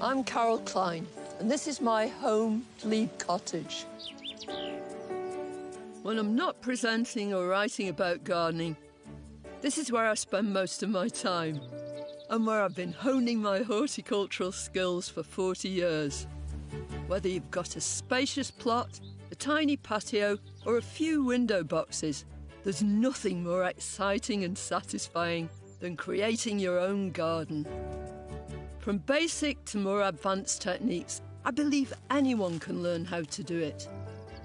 I'm Carol Klein, and this is my home, Glebe Cottage. When I'm not presenting or writing about gardening, this is where I spend most of my time, and where I've been honing my horticultural skills for 40 years. Whether you've got a spacious plot, a tiny patio, or a few window boxes, there's nothing more exciting and satisfying than creating your own garden. From basic to more advanced techniques, I believe anyone can learn how to do it.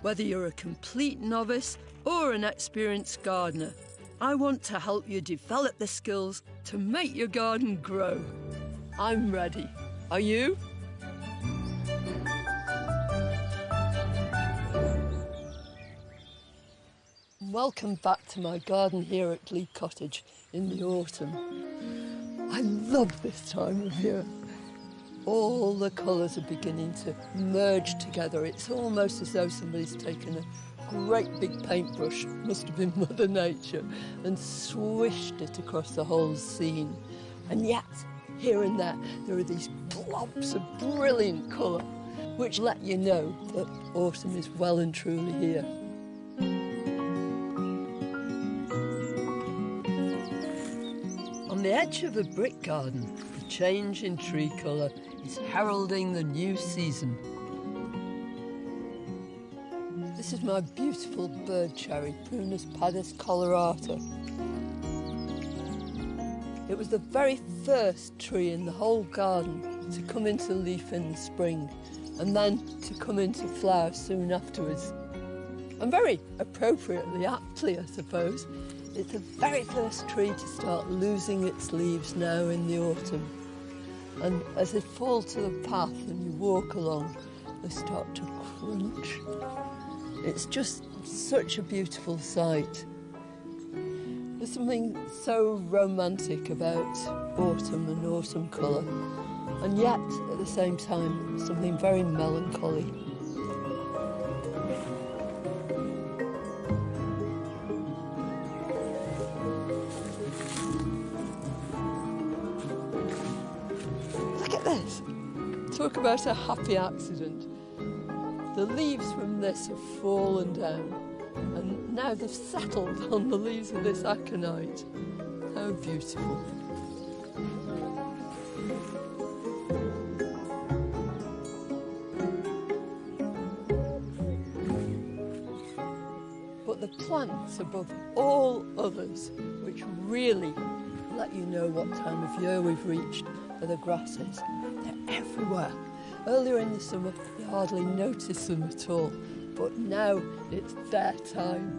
Whether you're a complete novice or an experienced gardener, I want to help you develop the skills to make your garden grow. I'm ready. Are you? Welcome back to my garden here at Glebe Cottage in the autumn. I love this time of year. All the colours are beginning to merge together. It's almost as though somebody's taken a great big paintbrush, must have been Mother Nature, and swished it across the whole scene. And yet, here and there are these blobs of brilliant colour, which let you know that autumn is well and truly here. On the edge of a brick garden, the change in tree colour is heralding the new season. This is my beautiful bird cherry, Prunus padus colorata. It was the very first tree in the whole garden to come into leaf in the spring, and then to come into flower soon afterwards. And very appropriately, aptly I suppose, it's the very first tree to start losing its leaves now in the autumn. And as they fall to the path and you walk along, they start to crunch. It's just such a beautiful sight. There's something so romantic about autumn and autumn colour, and yet at the same time something very melancholy. This. Talk about a happy accident. The leaves from this have fallen down, and now they've settled on the leaves of this aconite. How beautiful. But the plants above all others, which really let you know what time of year we've reached, are the grasses. They're everywhere. Earlier in the summer, you hardly notice them at all, but now it's their time.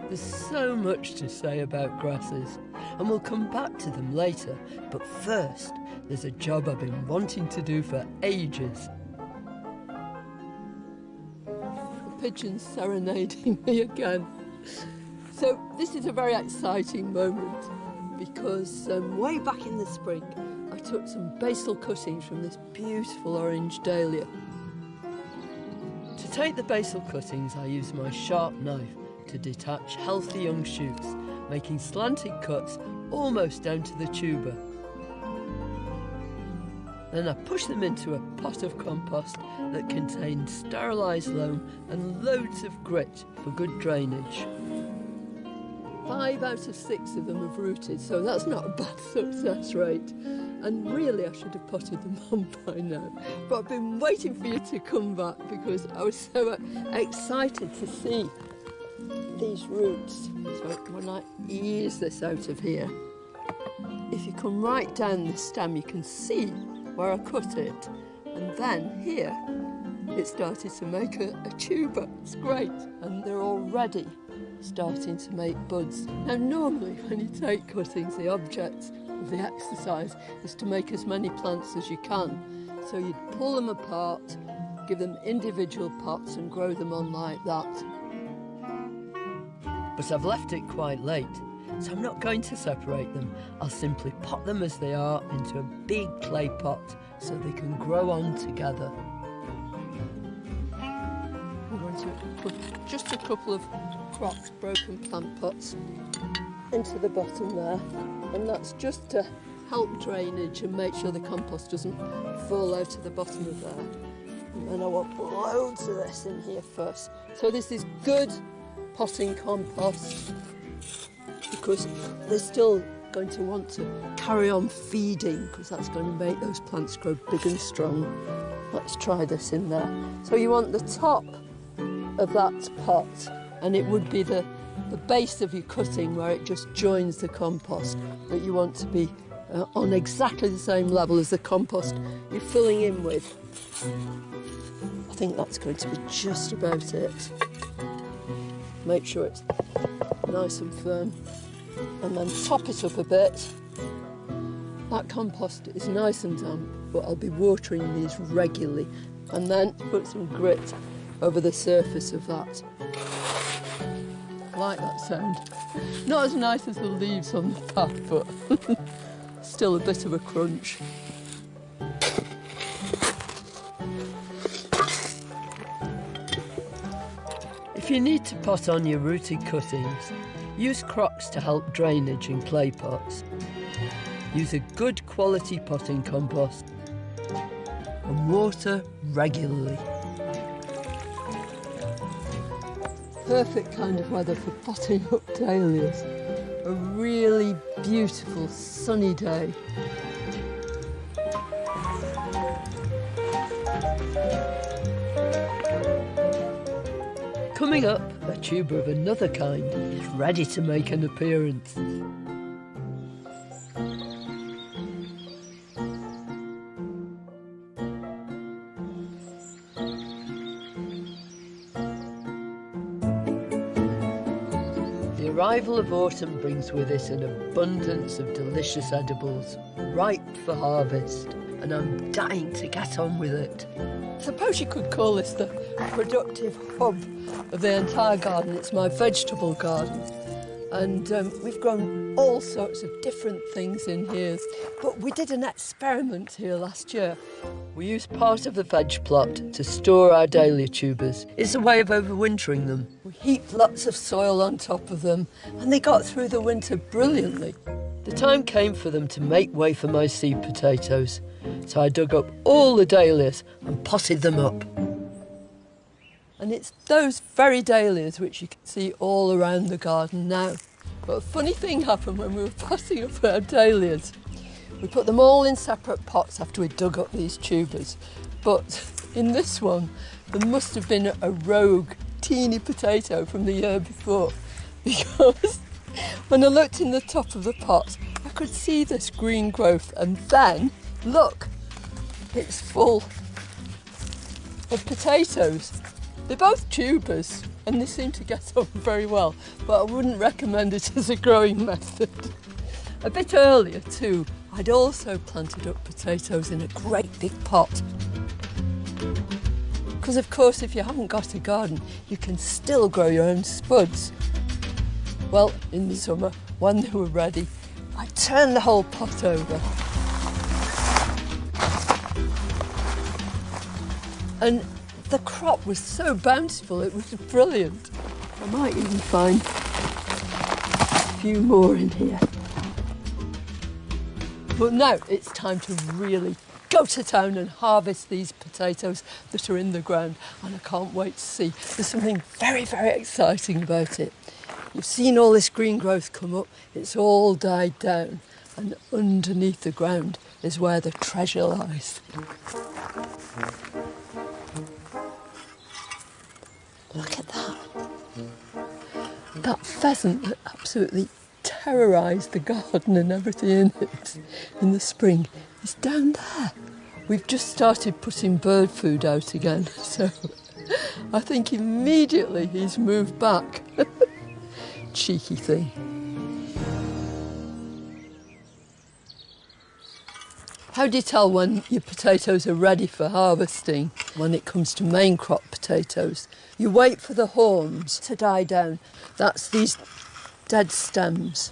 There's so much to say about grasses, and we'll come back to them later, but first, there's a job I've been wanting to do for ages. The pigeon's serenading me again. So this is a very exciting moment, because way back in the spring, I took some basil cuttings from this beautiful orange dahlia. To take the basil cuttings, I used my sharp knife to detach healthy young shoots, making slanted cuts almost down to the tuber. Then I pushed them into a pot of compost that contained sterilised loam and loads of grit for good drainage. 5 out of 6 of them have rooted, so that's not a bad success rate. And really I should have potted them on by now. But I've been waiting for you to come back because I was so excited to see these roots. So when I ease this out of here, if you come right down the stem, you can see where I cut it. And then here, it started to make a tuber. It's great. And they're already starting to make buds. Now normally when you take cuttings, the object of the exercise is to make as many plants as you can. So you'd pull them apart, give them individual pots and grow them on like that. But I've left it quite late, so I'm not going to separate them. I'll simply pot them as they are into a big clay pot so they can grow on together. I'm going to put just a couple of crocked broken plant pots into the bottom there, and that's just to help drainage and make sure the compost doesn't fall out of the bottom of there. And then I want loads of this in here first. So this is good potting compost because they're still going to want to carry on feeding because that's going to make those plants grow big and strong. Let's try this in there. So you want the top of that pot, and it would be the base of your cutting where it just joins the compost, that you want to be on exactly the same level as the compost you're filling in with. I think that's going to be just about it. Make sure it's nice and firm, and then top it up a bit. That compost is nice and damp, but I'll be watering these regularly, and then put some grit over the surface of that. I like that sound. Not as nice as the leaves on the path, but still a bit of a crunch. If you need to pot on your rooted cuttings, use crocks to help drainage in clay pots. Use a good quality potting compost and water regularly. Perfect kind of weather for potting up dahlias. A really beautiful sunny day. Coming up, a tuber of another kind is ready to make an appearance. The arrival of autumn brings with it an abundance of delicious edibles, ripe for harvest, and I'm dying to get on with it. I suppose you could call this the productive hub of the entire garden. It's my vegetable garden, and we've grown all sorts of different things in here, but we did an experiment here last year. We used part of the veg plot to store our dahlia tubers. It's a way of overwintering them. We heaped lots of soil on top of them, and they got through the winter brilliantly. The time came for them to make way for my seed potatoes, so I dug up all the dahlias and potted them up. And it's those very dahlias which you can see all around the garden now. But a funny thing happened when we were potting up our dahlias. We put them all in separate pots after we dug up these tubers. But in this one, there must have been a rogue, teeny potato from the year before, because when I looked in the top of the pot, I could see this green growth, and then, look, it's full of potatoes. They're both tubers and they seem to get on very well, but I wouldn't recommend it as a growing method. A bit earlier too, I'd also planted up potatoes in a great big pot. Because of course, if you haven't got a garden, you can still grow your own spuds. Well, in the summer, when they were ready, I turned the whole pot over. And the crop was so bountiful, it was brilliant. I might even find a few more in here. But now it's time to really go to town and harvest these potatoes that are in the ground, and I can't wait to see. There's something very, very exciting about it. You've seen all this green growth come up, it's all died down, and underneath the ground is where the treasure lies. Look at that. That pheasant that absolutely terrorised the garden and everything in it in the spring is down there. We've just started putting bird food out again, so I think immediately he's moved back. Cheeky thing. How do you tell when your potatoes are ready for harvesting? When it comes to main crop potatoes, you wait for the horns to die down. That's these dead stems.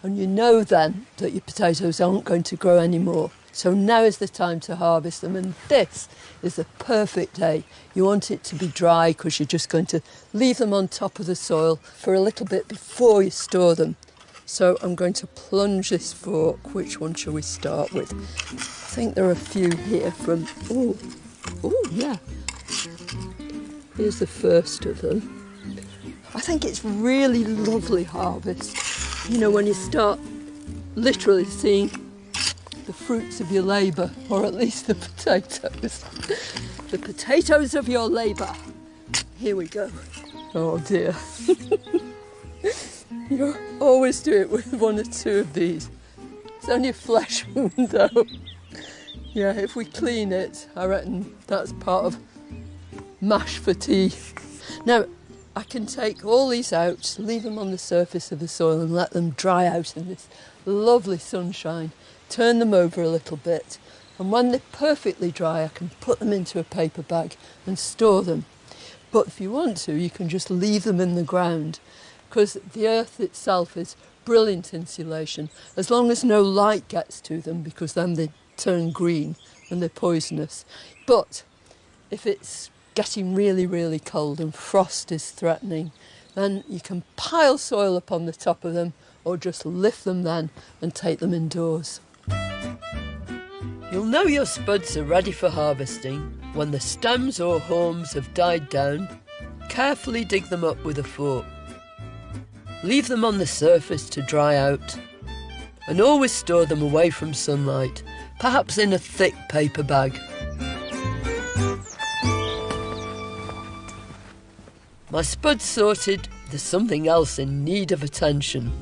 And you know then that your potatoes aren't going to grow anymore. So now is the time to harvest them, and this is the perfect day. You want it to be dry because you're just going to leave them on top of the soil for a little bit before you store them. So I'm going to plunge this fork. Which one shall we start with? I think there are a few here from, oh yeah. Here's the first of them. I think it's really lovely harvest. You know, when you start literally seeing the fruits of your labour, or at least the potatoes. The potatoes of your labour. Here we go. Oh dear. You always do it with one or two of these. It's only a flesh wound though. Yeah, if we clean it, I reckon that's part of mash for tea. Now, I can take all these out, leave them on the surface of the soil and let them dry out in this lovely sunshine. Turn them over a little bit, and when they're perfectly dry I can put them into a paper bag and store them. But if you want to, you can just leave them in the ground, because the earth itself is brilliant insulation, as long as no light gets to them, because then they turn green and they're poisonous. But if it's getting really, really cold and frost is threatening, then you can pile soil up on the top of them, or just lift them then and take them indoors. You'll know your spuds are ready for harvesting when the stems or haulms have died down. Carefully dig them up with a fork. Leave them on the surface to dry out, and always store them away from sunlight, perhaps in a thick paper bag. My spuds sorted, there's something else in need of attention.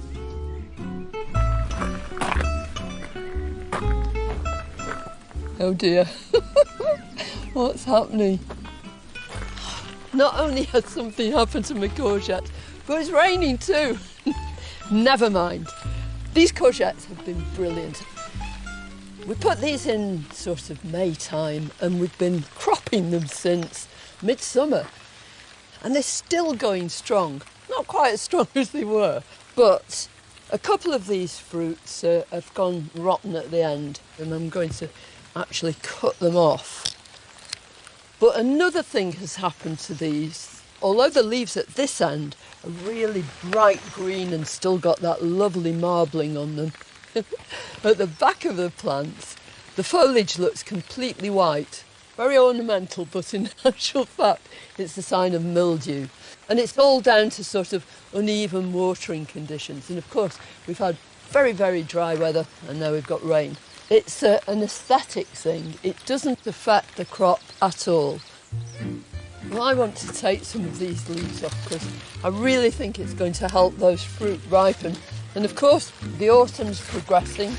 Oh dear, what's happening? Not only has something happened to my courgette, but it's raining too. Never mind. These courgettes have been brilliant. We put these in sort of May time, and we've been cropping them since midsummer. And they're still going strong. Not quite as strong as they were, but a couple of these fruits have gone rotten at the end, and I'm going to actually cut them off. But another thing has happened to these. Although the leaves at this end are really bright green and still got that lovely marbling on them, at the back of the plants the foliage looks completely white. Very ornamental, but in actual fact it's a sign of mildew. And it's all down to sort of uneven watering conditions. And of course we've had very, very dry weather, and now we've got rain. It's an aesthetic thing. It doesn't affect the crop at all. Well, I want to take some of these leaves off because I really think it's going to help those fruit ripen. And of course, the autumn's progressing.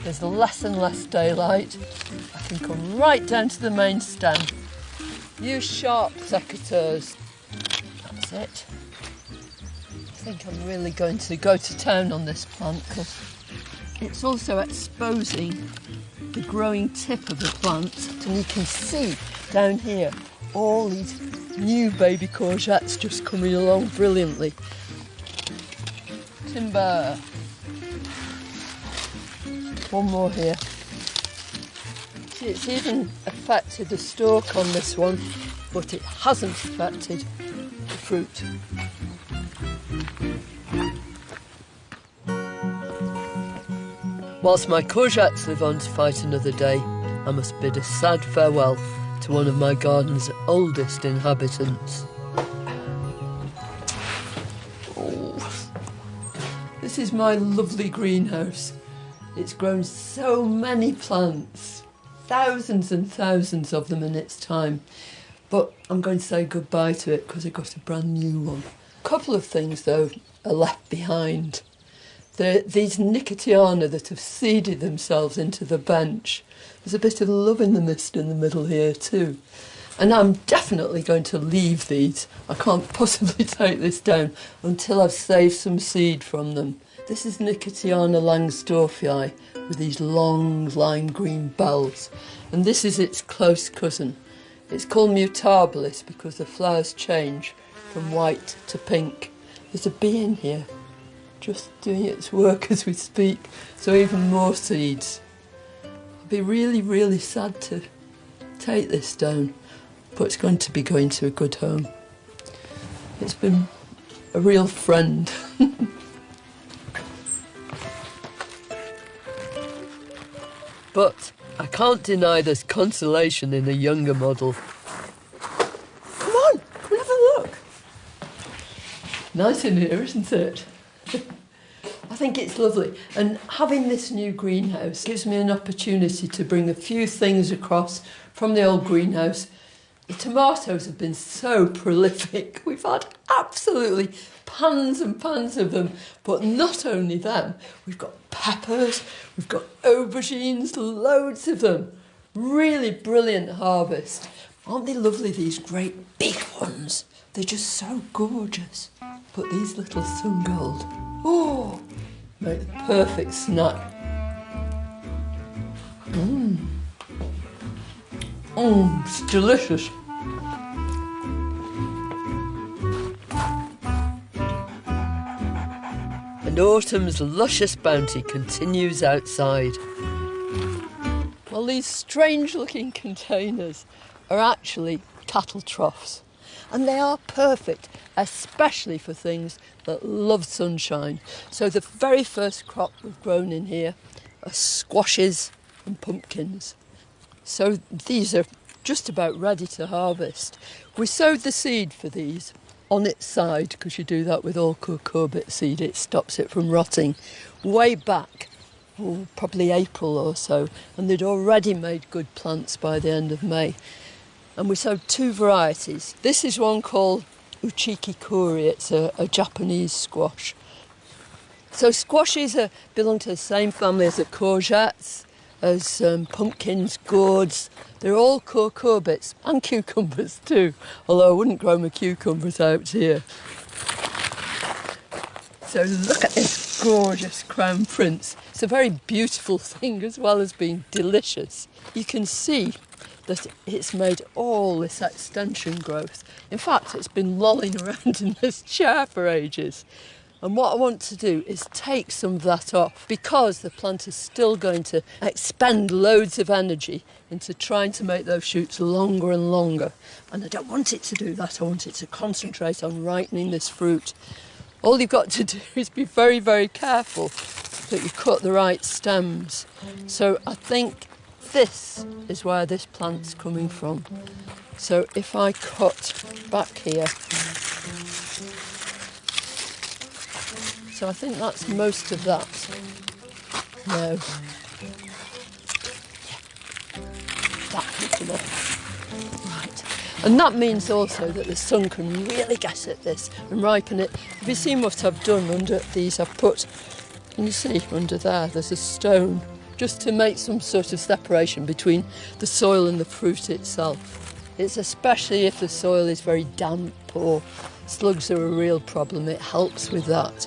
There's less and less daylight. I can come right down to the main stem. Use sharp secateurs. That's it. I think I'm really going to go to town on this plant because it's also exposing the growing tip of the plant, and you can see down here all these new baby courgettes just coming along brilliantly. Timber. One more here. See, it's even affected the stalk on this one, but it hasn't affected the fruit. Whilst my courgettes live on to fight another day, I must bid a sad farewell to one of my garden's oldest inhabitants. Oh, this is my lovely greenhouse. It's grown so many plants, thousands and thousands of them in its time. But I'm going to say goodbye to it because I got a brand new one. A couple of things though are left behind. These Nicotiana that have seeded themselves into the bench. There's a bit of love in the mist in the middle here too. And I'm definitely going to leave these. I can't possibly take this down until I've saved some seed from them. This is Nicotiana Langsdorffii with these long lime green bells. And this is its close cousin. It's called Mutabilis because the flowers change from white to pink. There's a bee in here, just doing its work as we speak, so even more seeds. I'll be really, really sad to take this down, but it's going to be going to a good home. It's been a real friend. But I can't deny there's consolation in a younger model. Come on, come and have a look. Nice in here, isn't it? I think it's lovely, and having this new greenhouse gives me an opportunity to bring a few things across from the old greenhouse. The tomatoes have been so prolific. We've had absolutely pans and pans of them, but not only them, we've got peppers, we've got aubergines, loads of them. Really brilliant harvest. Aren't they lovely, these great big ones? They're just so gorgeous. But these little sun gold, oh, make the perfect snack. It's delicious. And autumn's luscious bounty continues outside. Well, these strange-looking containers are actually cattle troughs. And they are perfect, especially for things that love sunshine. So the very first crop we've grown in here are squashes and pumpkins. So these are just about ready to harvest. We sowed the seed for these on its side, because you do that with all cucurbit seed, it stops it from rotting, way back, probably April or so, and they'd already made good plants by the end of May. And we sowed two varieties. This is one called Uchiki Kuri, it's a Japanese squash. So squashes belong to the same family as the courgettes, as pumpkins, gourds. They're all cucurbits and cucumbers too, although I wouldn't grow my cucumbers out here. So look at this gorgeous crown prince. It's a very beautiful thing as well as being delicious. You can see that it's made all this extension growth. In fact, it's been lolling around in this chair for ages. And what I want to do is take some of that off, because the plant is still going to expend loads of energy into trying to make those shoots longer and longer. And I don't want it to do that. I want it to concentrate on ripening this fruit. All you've got to do is be very, very careful that you cut the right stems. So I think this is where this plant's coming from. So if I cut back here, so I think that's most of that. No. That cut enough. Right. And that means also that the sun can really get at this and ripen it. Have you seen what I've done under these? I've put, can you see under there's a stone, just to make some sort of separation between the soil and the fruit itself. It's especially if the soil is very damp or slugs are a real problem, it helps with that.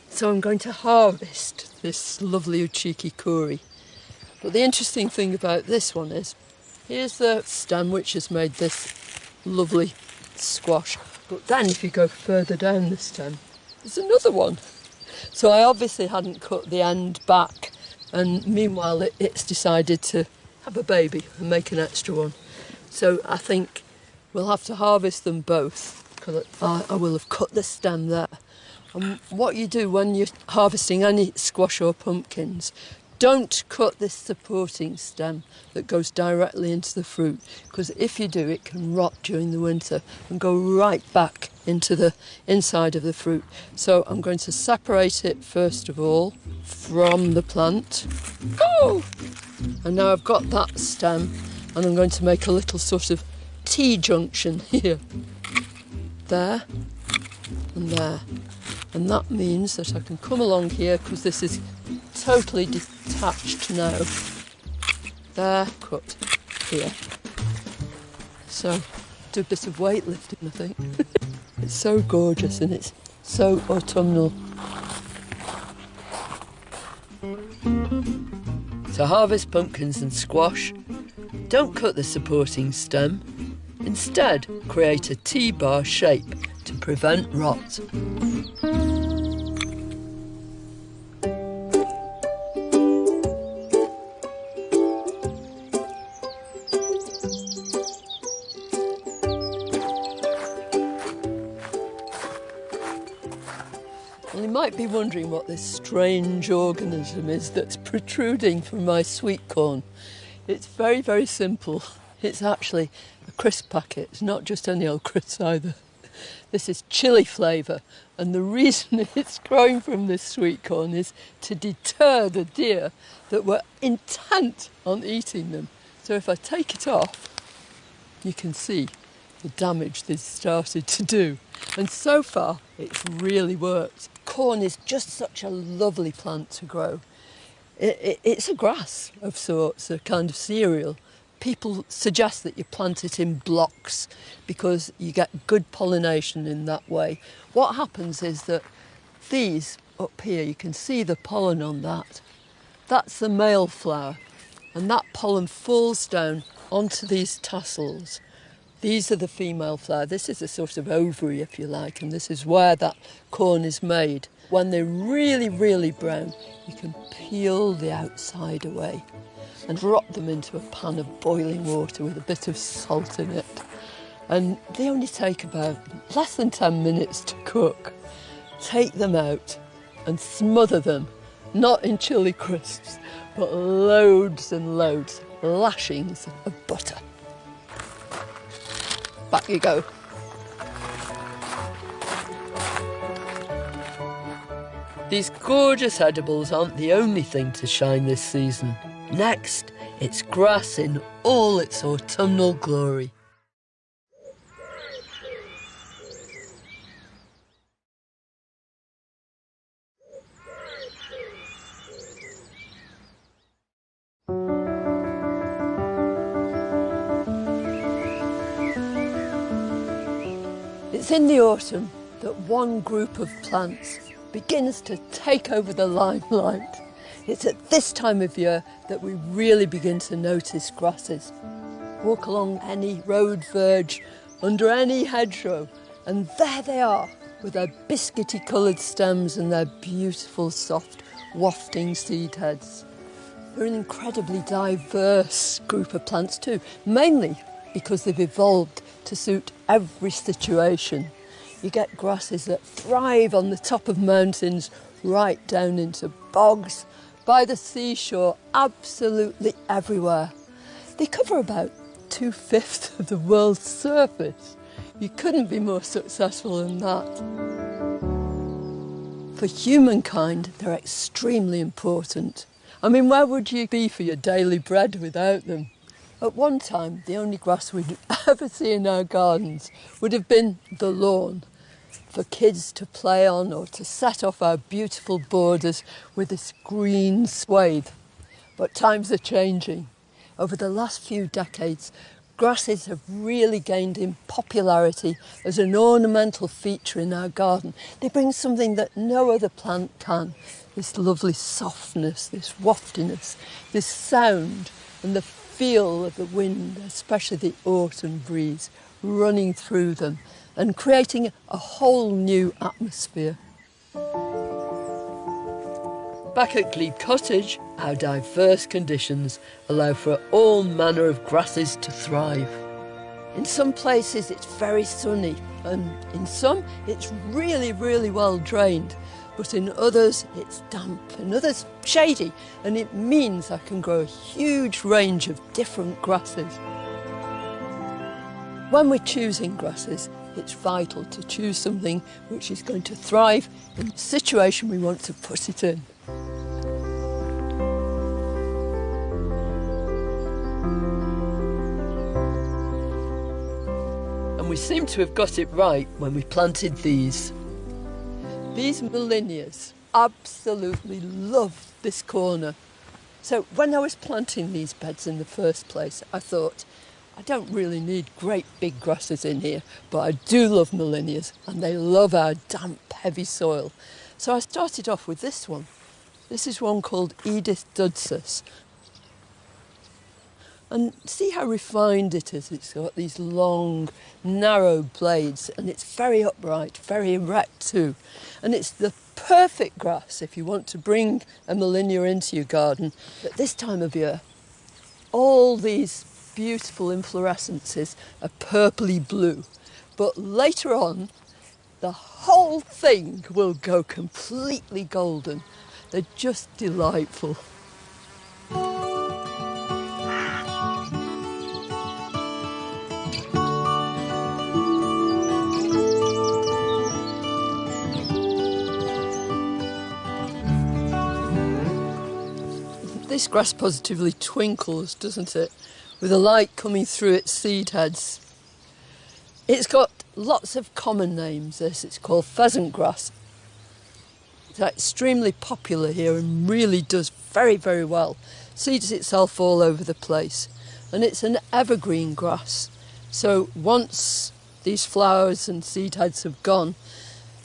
So I'm going to harvest this lovely Uchiki Kuri. But the interesting thing about this one is, here's the stem which has made this lovely squash. But then if you go further down the stem, there's another one. So I obviously hadn't cut the end back, and meanwhile it's decided to have a baby and make an extra one. So I think we'll have to harvest them both, because I will have cut the stem there. And what you do when you're harvesting any squash or pumpkins, don't cut this supporting stem that goes directly into the fruit, because if you do, it can rot during the winter and go right back into the inside of the fruit. So I'm going to separate it first of all from the plant. Oh! And now I've got that stem, and I'm going to make a little sort of T-junction here. There and there. And that means that I can come along here, because this is totally detached now. There, cut, here. So, do a bit of weightlifting, I think. It's so gorgeous and it's so autumnal. To harvest pumpkins and squash, don't cut the supporting stem. Instead, create a T-bar shape to prevent rot. might be wondering what this strange organism is that's protruding from my sweet corn. It's very, very simple. It's actually a crisp packet. It's not just any old crisp either. This is chilli flavour, and the reason it's growing from this sweet corn is to deter the deer that were intent on eating them. So if I take it off, you can see the damage this started to do. And so far, it's really worked. Corn is just such a lovely plant to grow. It's a grass of sorts, a kind of cereal. People suggest that you plant it in blocks because you get good pollination in that way. What happens is that these up here, you can see the pollen on that. That's the male flower, and that pollen falls down onto these tassels. These are the female flower. This is a sort of ovary, if you like, and this is where that corn is made. When they're really, really brown, you can peel the outside away and drop them into a pan of boiling water with a bit of salt in it. And they only take about less than 10 minutes to cook. Take them out and smother them, not in chilli crisps, but loads and loads, lashings of butter. Back you go. These gorgeous edibles aren't the only thing to shine this season. Next, it's grass in all its autumnal glory. It's in the autumn that one group of plants begins to take over the limelight. It's at this time of year that we really begin to notice grasses. Walk along any road verge, under any hedgerow, and there they are, with their biscuity coloured stems and their beautiful, soft, wafting seed heads. They're an incredibly diverse group of plants too, mainly because they've evolved to suit every situation. You get grasses that thrive on the top of mountains, right down into bogs, by the seashore, absolutely everywhere. They cover about 2/5 of the world's surface. You couldn't be more successful than that. For humankind, they're extremely important. I mean, where would you be for your daily bread without them? At one time, the only grass we'd ever see in our gardens would have been the lawn, for kids to play on or to set off our beautiful borders with this green swathe. But times are changing. Over the last few decades, grasses have really gained in popularity as an ornamental feature in our garden. They bring something that no other plant can. This lovely softness, this waftiness, this sound, and the feel of the wind, especially the autumn breeze, running through them and creating a whole new atmosphere. Back at Glebe Cottage, our diverse conditions allow for all manner of grasses to thrive. In some places it's very sunny, and in some it's really, really well drained, but in others it's damp and others shady, and it means I can grow a huge range of different grasses. When we're choosing grasses, it's vital to choose something which is going to thrive in the situation we want to put it in. And we seem to have got it right when we planted these. These Millennias absolutely love this corner. So when I was planting these beds in the first place, I thought, I don't really need great big grasses in here, but I do love Millennias, and they love our damp, heavy soil. So I started off with this one. This is one called Edith Dudsus. And see how refined it is. It's got these long, narrow blades, and it's very upright, very erect too. And it's the perfect grass if you want to bring a Millennia into your garden at this time of year. All these beautiful inflorescences are purpley blue, but later on the whole thing will go completely golden. They're just delightful. This grass positively twinkles, doesn't it? With the light coming through its seed heads. It's got lots of common names, this. It's called pheasant grass. It's extremely popular here and really does very, very well. Seeds itself all over the place. And it's an evergreen grass. So once these flowers and seed heads have gone,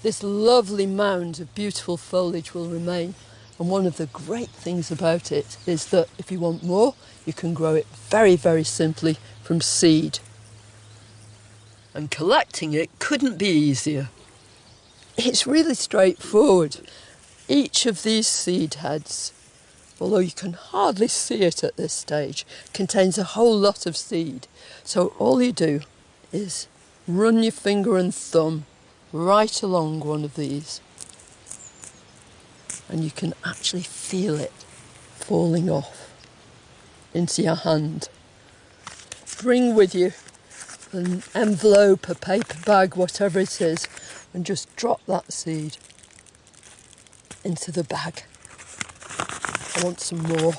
this lovely mound of beautiful foliage will remain. And one of the great things about it is that if you want more, you can grow it very, very simply from seed. And collecting it couldn't be easier. It's really straightforward. Each of these seed heads, although you can hardly see it at this stage, contains a whole lot of seed. So all you do is run your finger and thumb right along one of these. And you can actually feel it falling off into your hand. Bring with you an envelope, a paper bag, whatever it is, and just drop that seed into the bag. I want some more.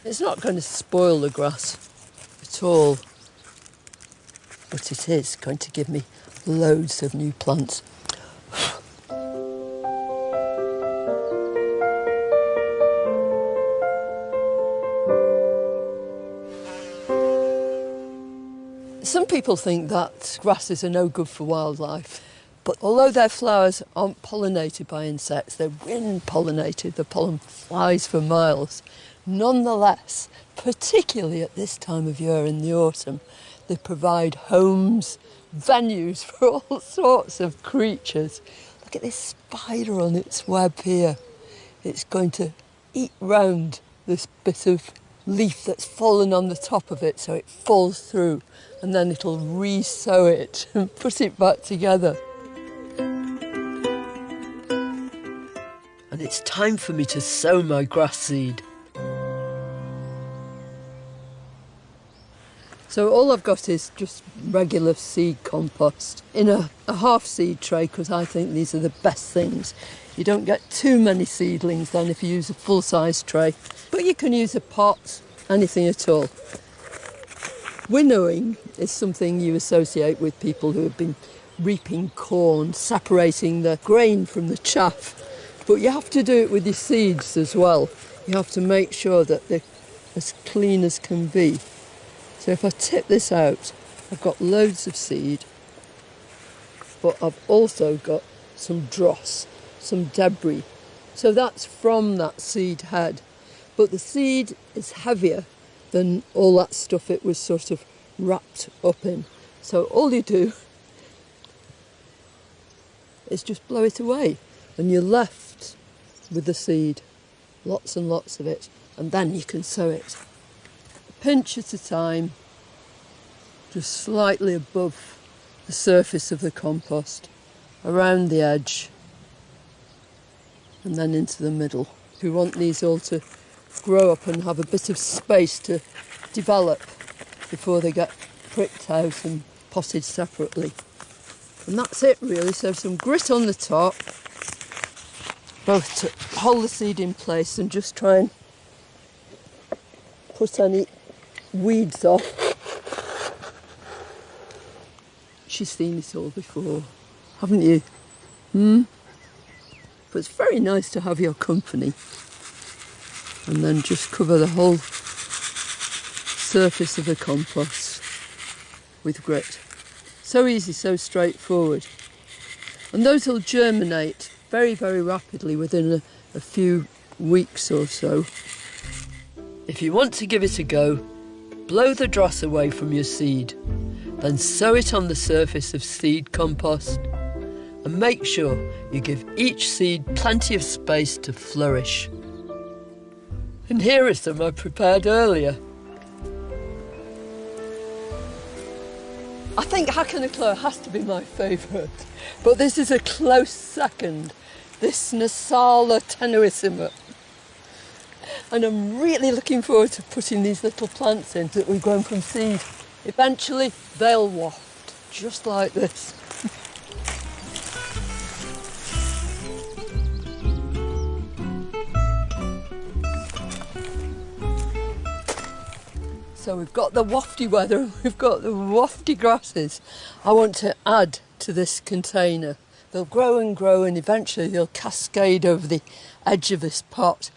It's not going to spoil the grass at all, but it is going to give me loads of new plants. Some people think that grasses are no good for wildlife, but although their flowers aren't pollinated by insects, they're wind pollinated, the pollen flies for miles. Nonetheless, particularly at this time of year in the autumn, they provide homes, venues for all sorts of creatures. Look at this spider on its web here. It's going to eat round this bit of leaf that's fallen on the top of it so it falls through, and then it'll re-sow it and put it back together. And it's time for me to sow my grass seed. So all I've got is just regular seed compost in a half seed tray, because I think these are the best things. You don't get too many seedlings then if you use a full-size tray, but you can use a pot, anything at all. Winnowing is something you associate with people who have been reaping corn, separating the grain from the chaff. But you have to do it with your seeds as well. You have to make sure that they're as clean as can be. So if I tip this out, I've got loads of seed, but I've also got some dross, some debris. So that's from that seed head. But the seed is heavier than all that stuff it was sort of wrapped up in. So all you do is just blow it away, and you're left with the seed, lots and lots of it, and then you can sow it. A pinch at a time, just slightly above the surface of the compost, around the edge, and then into the middle. We want these all to grow up and have a bit of space to develop before they get pricked out and potted separately. And that's it really. So some grit on the top, both to hold the seed in place and just try and put any weeds off. She's seen it all before, haven't you? But it's very nice to have your company. And then just cover the whole surface of the compost with grit. So easy, so straightforward. And those will germinate very, very rapidly within a few weeks or so. If you want to give it a go, blow the dross away from your seed, then sow it on the surface of seed compost, and make sure you give each seed plenty of space to flourish. And here are some I prepared earlier. I think Gardeners'World has to be my favourite, but this is a close second, this Nasala tenuissima. And I'm really looking forward to putting these little plants in that we've grown from seed. Eventually they'll waft, just like this. So we've got the wafty weather, we've got the wafty grasses. I want to add to this container. They'll grow and eventually they'll cascade over the edge of this pot.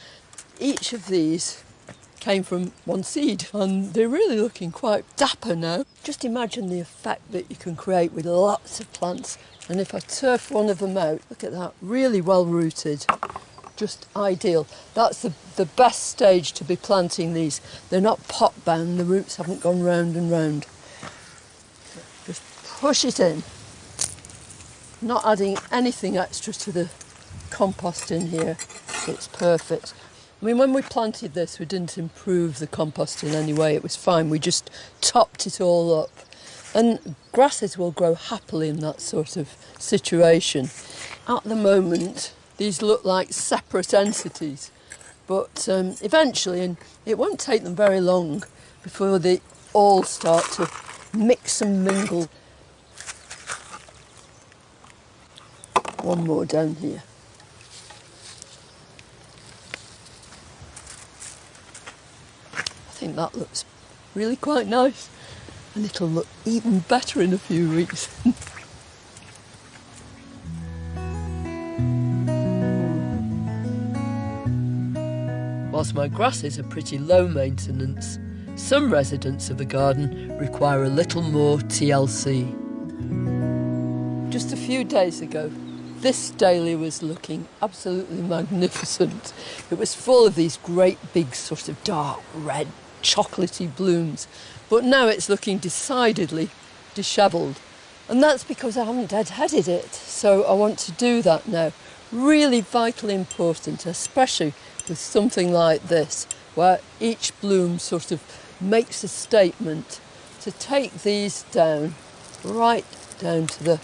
Each of these came from one seed and they're really looking quite dapper now. Just imagine the effect that you can create with lots of plants. And if I turf one of them out, look at that, really well rooted. Just ideal. That's the best stage to be planting these. They're not pot bound, the roots haven't gone round and round. Just push it in. Not adding anything extra to the compost in here. It's perfect. I mean, when we planted this, we didn't improve the compost in any way. It was fine. We just topped it all up. And grasses will grow happily in that sort of situation. At the moment, these look like separate entities, but eventually, and it won't take them very long before they all start to mix and mingle. One more down here. I think that looks really quite nice, and it'll look even better in a few weeks. Whilst my grasses are pretty low maintenance, some residents of the garden require a little more TLC. Just a few days ago, this dahlia was looking absolutely magnificent. It was full of these great big sort of dark red chocolatey blooms, but now it's looking decidedly dishevelled. And that's because I haven't deadheaded it, so I want to do that now. Really vitally important, especially with something like this, where each bloom sort of makes a statement, to take these down, right down to the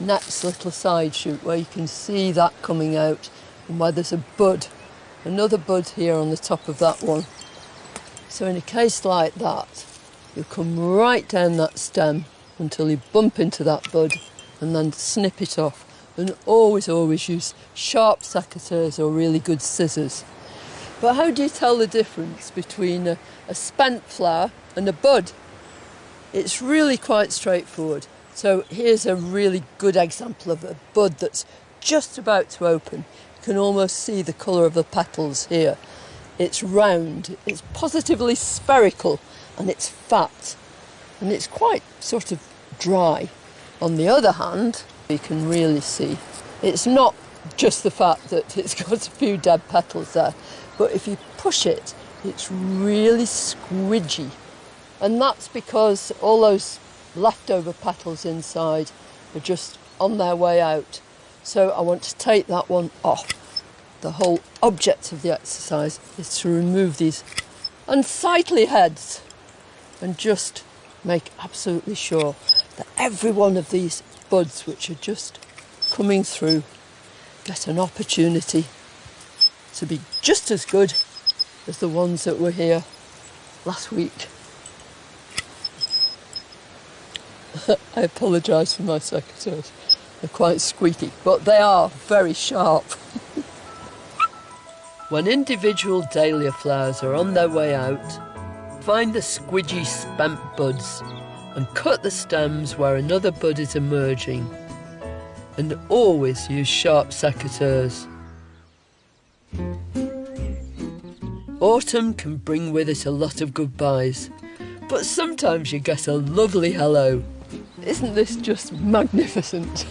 next little side shoot where you can see that coming out, and where there's a bud, another bud here on the top of that one. So in a case like that, you'll come right down that stem until you bump into that bud and then snip it off. And always use sharp secateurs or really good scissors. But how do you tell the difference between a spent flower and a bud? It's really quite straightforward. So here's a really good example of a bud that's just about to open. You can almost see the colour of the petals here. It's round, it's positively spherical, and it's fat. And it's quite sort of dry. On the other hand, you can really see it's not just the fact that it's got a few dead petals there, but if you push it, it's really squidgy. And that's because all those leftover petals inside are just on their way out. So I want to take that one off. The whole object of the exercise is to remove these unsightly heads and just make absolutely sure that every one of these buds which are just coming through get an opportunity to be just as good as the ones that were here last week. I apologise for my secateurs. They're quite squeaky, but they are very sharp. When individual dahlia flowers are on their way out, find the squidgy spent buds and cut the stems where another bud is emerging. And always use sharp secateurs. Autumn can bring with it a lot of goodbyes, but sometimes you get a lovely hello. Isn't this just magnificent?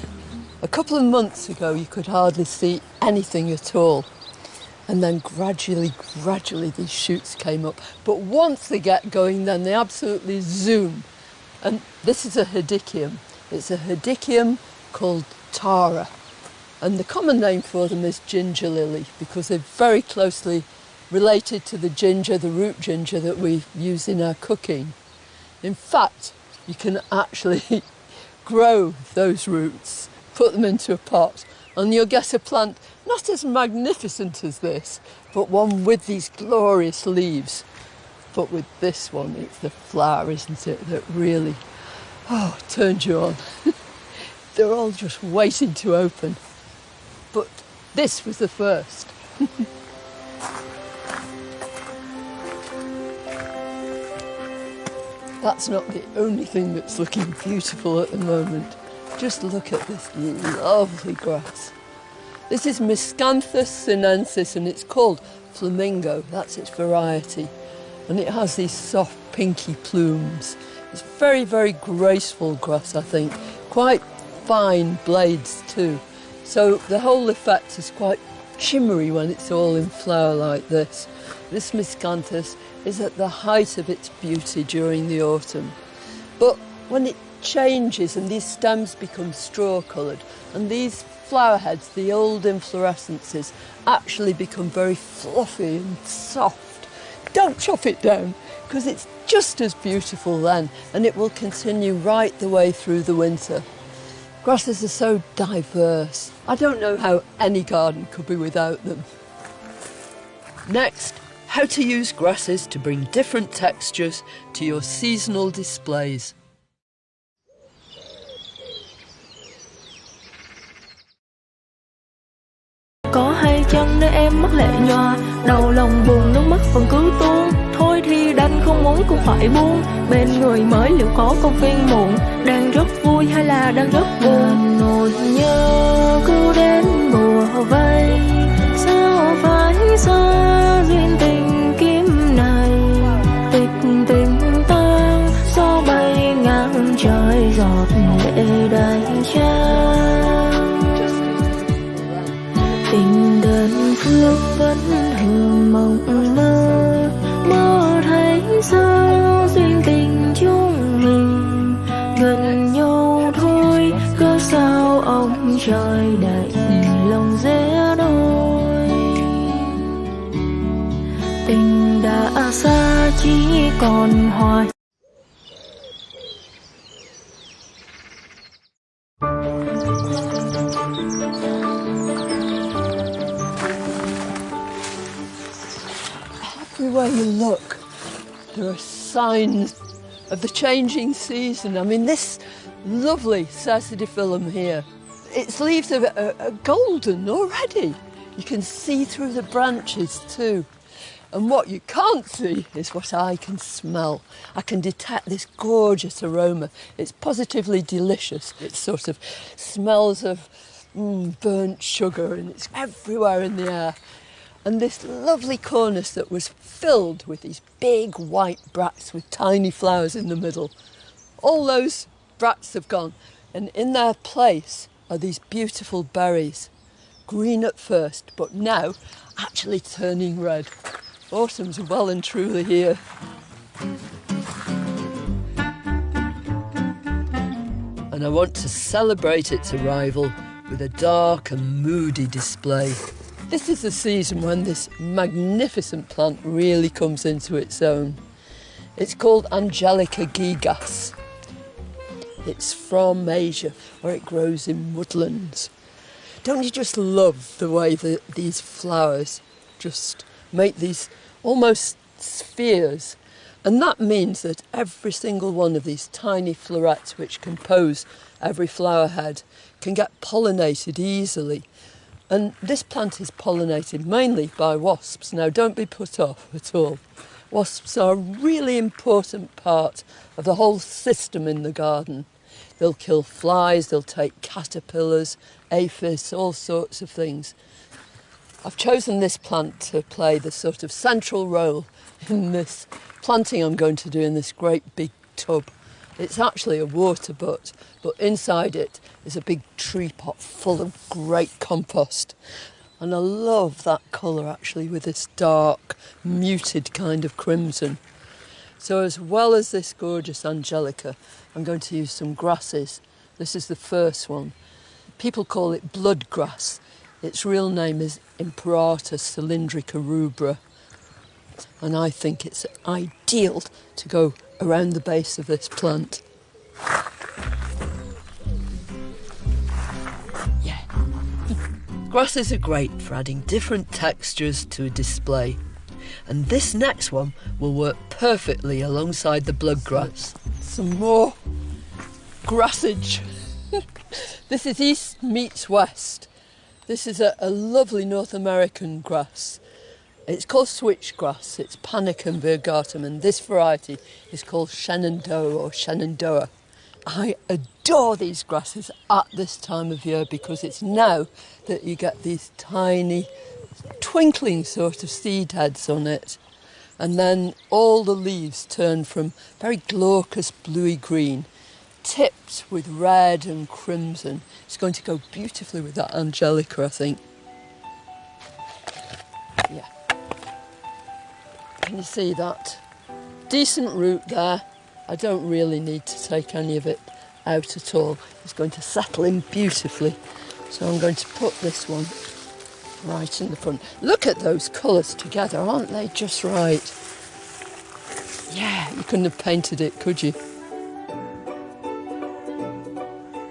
A couple of months ago you could hardly see anything at all. And then gradually these shoots came up. But once they get going, then they absolutely zoom. And this is a hedychium. It's a hedychium called Tara. And the common name for them is ginger lily, because they're very closely related to the ginger, the root ginger that we use in our cooking. In fact, you can actually grow those roots, put them into a pot, and you'll get a plant not as magnificent as this, but one with these glorious leaves. But with this one, it's the flower, isn't it, that really, turns you on. They're all just waiting to open. But this was the first. That's not the only thing that's looking beautiful at the moment. Just look at this lovely grass. This is Miscanthus sinensis and it's called flamingo, that's its variety. And it has these soft pinky plumes. It's very, very graceful grass, I think. Quite fine blades too. So the whole effect is quite shimmery when it's all in flower like this. This Miscanthus is at the height of its beauty during the autumn. But when it changes and these stems become straw-coloured and these flower heads, the old inflorescences, actually become very fluffy and soft. Don't chop it down because it's just as beautiful then and it will continue right the way through the winter. Grasses are so diverse. I don't know how any garden could be without them. Next, how to use grasses to bring different textures to your seasonal displays. Có hay chăng nơi em mắt lệ nhòa, đầu lòng buồn nước mắt vẫn cứ tuôn. Thôi thì đành không muốn cũng phải buông. Bên người mới liệu có công viên muộn, đang rất vui hay là đang rất buồn. Nỗi nhớ cứ đến mùa vây, sao phải xa duyên tình kiếm này. Tịch tình tang, gió bay ngang trời giọt lệ đầy trang. Tình đơn phương vẫn thường mộng mơ, mơ thấy sao duyên tình chúng mình gần nhau thôi. Cớ sao ông trời đẩy lòng rẽ đôi. Tình đã xa chỉ còn hoài. Everywhere you look, there are signs of the changing season. I mean, this lovely Cercidiphyllum here, its leaves are golden already. You can see through the branches too. And what you can't see is what I can smell. I can detect this gorgeous aroma. It's positively delicious. It sort of smells of burnt sugar and it's everywhere in the air. And this lovely cornice that was filled with these big white bracts with tiny flowers in the middle. All those bracts have gone, and in their place are these beautiful berries. Green at first, but now actually turning red. Autumn's well and truly here. And I want to celebrate its arrival with a dark and moody display. This is the season when this magnificent plant really comes into its own. It's called Angelica gigas. It's from Asia, where it grows in woodlands. Don't you just love the way that these flowers just make these almost spheres? And that means that every single one of these tiny florets which compose every flower head can get pollinated easily. And this plant is pollinated mainly by wasps. Now, don't be put off at all. Wasps are a really important part of the whole system in the garden. They'll kill flies, they'll take caterpillars, aphids, all sorts of things. I've chosen this plant to play the sort of central role in this planting I'm going to do in this great big tub. It's actually a water butt, but inside it is a big tree pot full of great compost. And I love that colour actually with this dark, muted kind of crimson. So as well as this gorgeous Angelica, I'm going to use some grasses. This is the first one. People call it blood grass. Its real name is Imperata cylindrica rubra. And I think it's ideal to go around the base of this plant. Grasses are great for adding different textures to a display. And this next one will work perfectly alongside the bloodgrass. Some more grassage. This is east meets west. This is a lovely North American grass. It's called switchgrass. It's Panicum virgatum, and this variety is called Shenandoah or Shenandoah. I adore these grasses at this time of year because it's now that you get these tiny twinkling sort of seed heads on it, and then all the leaves turn from very glaucous bluey green, tipped with red and crimson. It's going to go beautifully with that angelica, I think. Yeah. Can you see that? Decent root there. I don't really need to take any of it out at all. It's going to settle in beautifully. So I'm going to put this one right in the front. Look at those colours together, aren't they just right? Yeah, you couldn't have painted it, could you?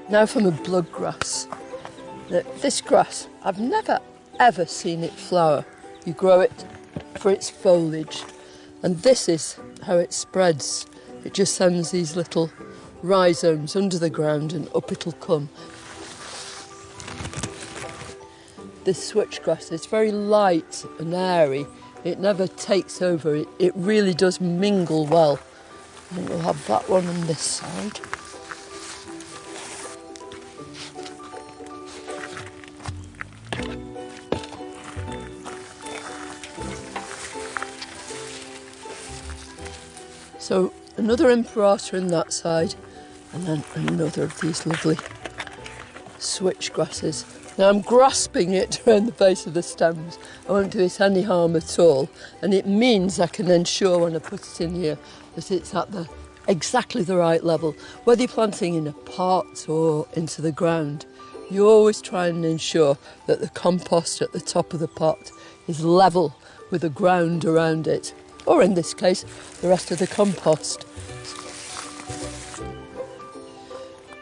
Now from a bloodgrass. This grass, I've never ever seen it flower. You grow it for its foliage, and this is how it spreads. It just sends these little rhizomes under the ground and up it'll come. This switchgrass is very light and airy. It never takes over. It really does mingle well. I think we'll have that one on this side. So another imperator in that side, and then another of these lovely switchgrasses. Now I'm grasping it around the base of the stems. I won't do it any harm at all, and it means I can ensure when I put it in here that it's at exactly the right level. Whether you're planting in a pot or into the ground, you always try and ensure that the compost at the top of the pot is level with the ground around it, or in this case, the rest of the compost.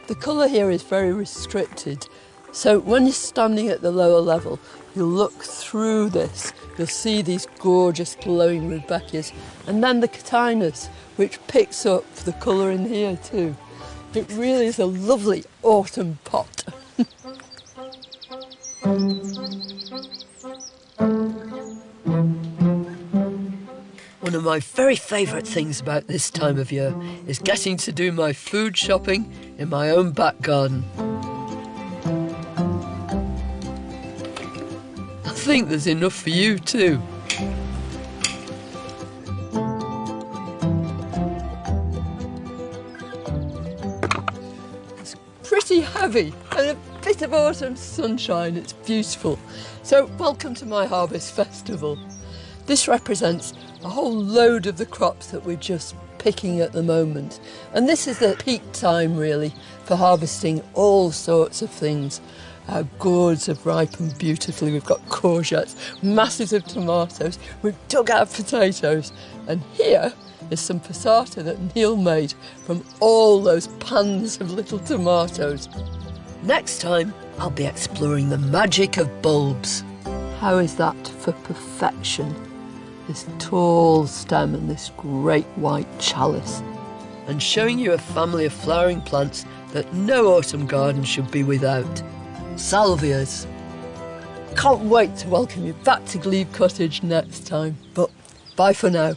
The colour here is very restricted, so when you're standing at the lower level, you'll look through this, you'll see these gorgeous glowing rudbeckias, and then the cotinus, which picks up the colour in here too. It really is a lovely autumn pot. One of my very favourite things about this time of year is getting to do my food shopping in my own back garden. I think there's enough for you too. It's pretty heavy and a bit of autumn sunshine. It's beautiful. So welcome to my harvest festival. This represents a whole load of the crops that we're just picking at the moment. And this is the peak time really for harvesting all sorts of things. Our gourds have ripened beautifully. We've got courgettes, masses of tomatoes. We've dug out potatoes. And here is some passata that Neil made from all those pans of little tomatoes. Next time, I'll be exploring the magic of bulbs. How is that for perfection? This tall stem and this great white chalice. And showing you a family of flowering plants that no autumn garden should be without. Salvias. Can't wait to welcome you back to Glebe Cottage next time, but bye for now.